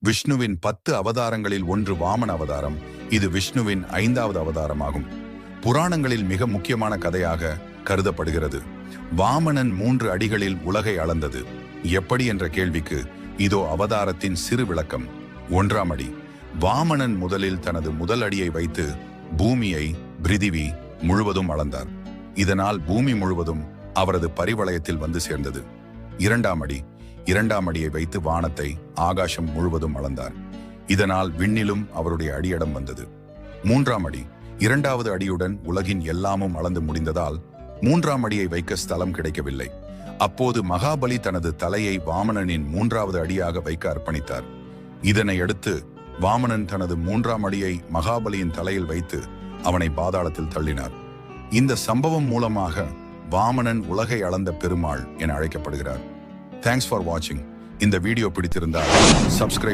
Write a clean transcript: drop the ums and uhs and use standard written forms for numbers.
விஷ்ணுவின் 10 அவதாரங்களில் ஒன்று வாமன அவதாரம். இது விஷ்ணுவின் 5வது அவதாரமாகும். புராணங்களில் மிக முக்கியமான கதையாக கருதப்படுகிறது. வாமனன் 3 அடிகளில் உலகை அளந்தது எப்படி என்ற கேள்விக்கு இதோ அவதாரத்தின் சிறு விளக்கம். 1ஆம் அடி. வாமனன் முதலில் தனது முதல் அடியை வைத்து பூமியை பிரிதிவி முழுவதும் அளந்தார். இதனால் பூமி முழுவதும் அவரது பரிவளையத்தில் வந்து சேர்ந்தது. 2ஆம் அடி. 2ஆம் அடியை வைத்து வானத்தை ஆகாசம் முழுவதும் அளந்தார். இதனால் விண்ணிலும் அவருடைய அடியிடம் வந்தது. 3ஆம் அடி. 2வது அடியுடன் உலகின் எல்லாமும் அளந்து முடிந்ததால் 3ஆம் அடியை வைக்க ஸ்தலம் கிடைக்கவில்லை. அப்போது மகாபலி தனது தலையை வாமனனின் 3வது அடியாக வைக்க அர்ப்பணித்தார். இதனை அடுத்து வாமனன் தனது 3ஆம் அடியை மகாபலியின் தலையில் வைத்து அவனை பாதாளத்தில் தள்ளினார். இந்த சம்பவம் மூலமாக வாமனன் உலகை அளந்த பெருமாள் என அழைக்கப்படுகிறார். தேங்க்ஸ் ஃபார் வாட்சிங். இந்த வீடியோ பிடித்திருந்தால் சப்ஸ்கிரைப்